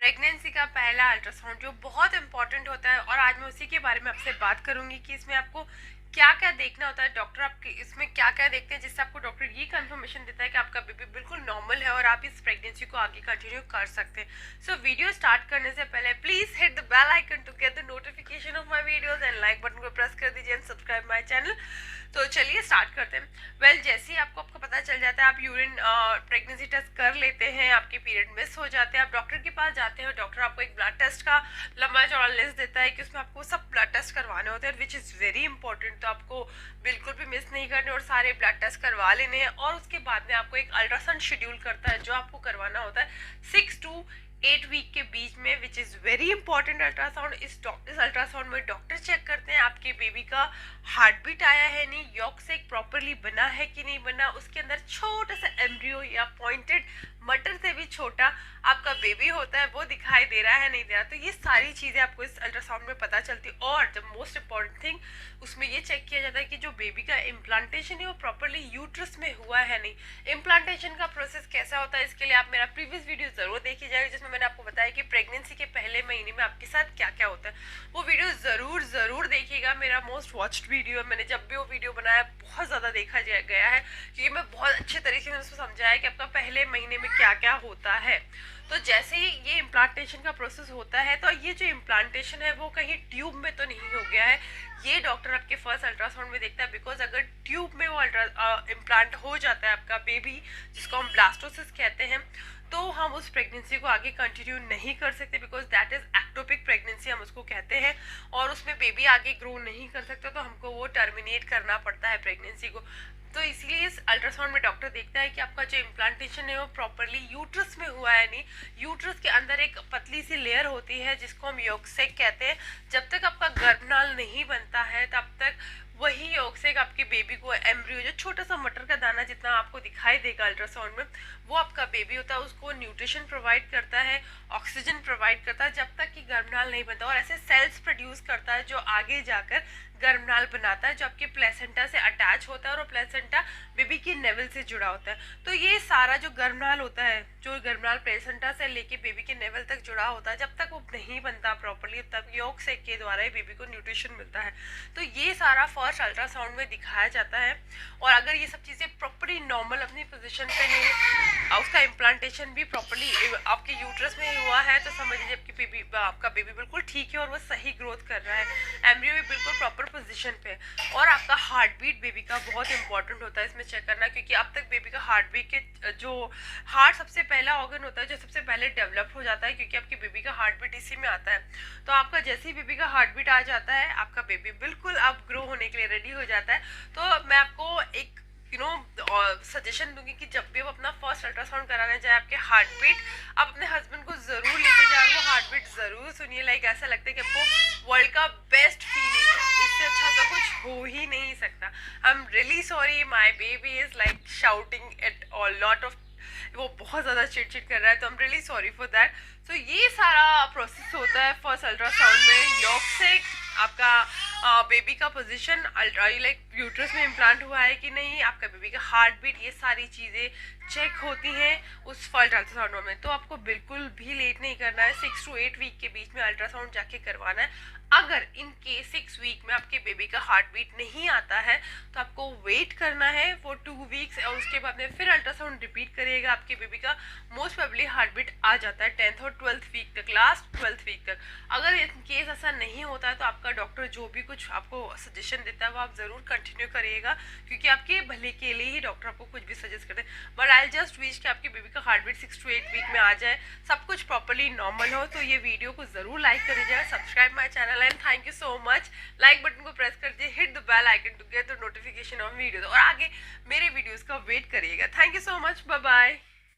Pregnancy का पहला ultrasound जो बहुत इंपॉर्टेंट होता है, और आज मैं उसी के बारे में आपसे बात करूंगी कि इसमें आपको क्या क्या देखना होता है। डॉक्टर आपके इसमें क्या क्या देखते हैं जिससे आपको डॉक्टर ये कंफर्मेशन देता है कि आपका बेबी बिल्कुल नॉर्मल है और आप इस प्रेगनेंसी को आगे कंटिन्यू कर सकते हैं। सो वीडियो स्टार्ट करने से पहले please hit the bell icon to get the notification of my videos and like button को प्रेस कर दीजिए एंड सब्सक्राइब माई चैनल। तो चलिए स्टार्ट करते हैं। वेल, जैसे ही आपको पता चल जाता है, आप यूरिन प्रेगनेंसी टेस्ट कर लेते हैं, आपके पीरियड मिस हो जाते हैं, आप डॉक्टर के पास जाते हैं, डॉक्टर आपको एक ब्लड टेस्ट का लंबा चौड़ा लिस्ट देता है कि उसमें आपको सब ब्लड टेस्ट करवाने होते हैं, विच इज़ वेरी इंपॉर्टेंट। तो आपको बिल्कुल भी मिस नहीं करने और सारे ब्लड टेस्ट करवा लेने हैं। और उसके बाद में आपको एक अल्ट्रासाउंड शेड्यूल करता है जो आपको करवाना होता है 6 to 8 वीक के बीच में, which is very important ultrasound. इस अल्ट्रासाउंड में डॉक्टर चेक करते हैं आपके बेबी का हार्ट बीट आया है नहीं, यॉक से प्रॉपरली बना है कि नहीं बना, उसके अंदर छोटा सा एम्ब्रियो या पॉइंटेड मटर से भी छोटा आपका बेबी होता है वो दिखाई दे रहा है नहीं दे रहा। तो ये सारी चीज़ें आपको इस अल्ट्रासाउंड में पता चलती है। और द मोस्ट इम्पॉर्टेंट थिंग, उसमें ये चेक किया जाता है कि जो बेबी का इम्प्लांटेशन है वो प्रॉपरली यूट्रस में हुआ है नहीं। इम्प्लांटेशन का प्रोसेस कैसा होता है, इसके लिए आप मेरा प्रीवियस वीडियो जरूर देखिए जाएगा जिसमें मैंने आपको बताया कि प्रेगनेंसी के पहले महीने में आपके साथ क्या क्या होता है। वो वीडियो जरूर देखिएगा, मेरा मोस्ट वॉच्ड वीडियो है। मैंने जब भी वो वीडियो बनाया बहुत ज़्यादा देखा गया है क्योंकि मैं बहुत अच्छे तरीके से उसको समझाया कि आपका पहले महीने में क्या क्या होता है। तो जैसे ही ये इम्प्लांटेशन का प्रोसेस होता है, तो ये जो इम्प्लांटेशन है वो कहीं ट्यूब में तो नहीं हो गया है, ये डॉक्टर आपके फर्स्ट अल्ट्रासाउंड में देखता है। बिकॉज अगर ट्यूब में वो इम्प्लांट हो जाता है आपका बेबी, जिसको हम ब्लास्टोसिस कहते हैं, तो हम उस प्रेगनेंसी को आगे कंटिन्यू नहीं कर सकते, because that is ectopic pregnancy हम उसको कहते हैं, और उसमें बेबी आगे ग्रो नहीं कर सकता, तो हमको वो टर्मिनेट करना पड़ता है प्रेगनेंसी को। तो इसीलिए इस अल्ट्रासाउंड में डॉक्टर देखता है कि आपका जो इम्प्लांटेशन है वो प्रॉपरली यूट्रस में हुआ है नहीं। यूट्रस के अंदर एक पतली सी लेयर होती है जिसको हम योगसेक कहते हैं। जब तक आपका गर्भनाल नहीं बनता है तब तक वही योगसेक आपके बेबी को एम्ब्रियो, जो छोटा सा मटर का दाना जितना आपको दिखाई देगा अल्ट्रासाउंड में, वो आपका बेबी होता है। उसको न्यूट्रिशन प्रोवाइड करता है, ऑक्सीजन प्रोवाइड करता है जब तक कि गर्भनाल नहीं बनता, और ऐसे सेल्स प्रोड्यूस करता है जो आगे जाकर गर्भनाल बनाता है, जो आपके प्लेसेंटा से अटैच होता है, और वो प्लेसेंटा बेबी की नेवल से जुड़ा होता है। तो ये सारा जो गर्भनाल होता है, जो गर्भनाल प्लेसेंटा से लेके बेबी के नेवल तक जुड़ा होता है, जब तक वो नहीं बनता प्रॉपरली तब योगसेक के द्वारा ही बेबी को न्यूट्रिशन मिलता है। तो ये सारा फर्स्ट अल्ट्रासाउंड में दिखाया जाता है। और अगर ये सब चीज़ें प्रॉपरली नॉर्मल अपनी पोजिशन पे है, उसका इम्प्लांटेशन भी प्रॉपरली आपके यूट्रस में हुआ है, तो समझ लीजिए आपका बेबी बिल्कुल ठीक है और वो सही ग्रोथ कर रहा है, एम्ब्रियो भी बिल्कुल प्रॉपर पोजीशन पे। और आपका हार्ट बीट बेबी का बहुत इंपॉर्टेंट होता है इसमें चेक करना, क्योंकि अब तक बेबी का हार्ट बीट के जो हार्ट सबसे पहला ऑर्गन होता है जो सबसे पहले डेवलप हो जाता है, क्योंकि आपके बेबी का हार्ट बीट इसी में आता है। तो आपका जैसे ही बेबी का हार्ट बीट आ जाता है, आपका बेबी बिल्कुल अब ग्रो होने के लिए रेडी हो जाता है। तो मैं आपको एक सजेशन दूंगी कि जब भी आप अपना फर्स्ट अल्ट्रासाउंड कराने जाए, आपके हार्ट बीट आप अपने हस्बैंड को जरूर लेके जाए, वो हार्ट बीट जरूर सुनिए। लाइक ऐसा लगता है कि आपको वर्ल्ड का बेस्ट फीलिंग है, इससे अच्छा तो कुछ हो ही नहीं सकता। I am really sorry, my baby is like shouting at all lot of, वो बहुत ज़्यादा चिड़चिड़ कर रहा है, तो I am really sorry for that. तो ये सारा प्रोसेस होता है फर्स्ट अल्ट्रासाउंड में। योगसेक, आपका बेबी का पोजीशन, लाइक यूट्रस में इम्प्लांट हुआ है कि नहीं, आपका बेबी का हार्ट बीट, ये सारी चीज़ें चेक होती हैं उस फर्स्ट अल्ट्रासाउंड में। तो आपको बिल्कुल भी लेट नहीं करना है, 6 to 8 वीक के बीच में अल्ट्रासाउंड जाके करवाना है। अगर इन केस 6 वीक में आपके बेबी का हार्ट बीट नहीं आता है तो आपको वेट करना है फॉर 2 वीक्स, और उसके बाद में फिर अल्ट्रासाउंड रिपीट करिएगा। आपके बेबी का मोस्ट प्रोबेबली हार्ट बीट आ जाता है 10th और 12th वीक तक, लास्ट 12th वीक तक। अगर इन केस ऐसा नहीं होता है तो आपका डॉक्टर जो भी कुछ आपको सजेशन देता है वो आप ज़रूर कंटिन्यू करिएगा, क्योंकि आपके भले के लिए ही डॉक्टर आपको कुछ भी सजेस्ट करते हैं। बट आई जस्ट विश कि आपके बेबी का हार्ट बीट 6 to 8 वीक में आ जाए, सब कुछ प्रॉपरली नॉर्मल हो। तो ये वीडियो को ज़रूर लाइक करिएगा, subscribe my channel, and thank you so much. Like button को प्रेस कर दीजिए, hit the bell icon to get the notification of videos, और आगे मेरे वीडियोस का वेट करिएगा। Thank you so much, bye bye.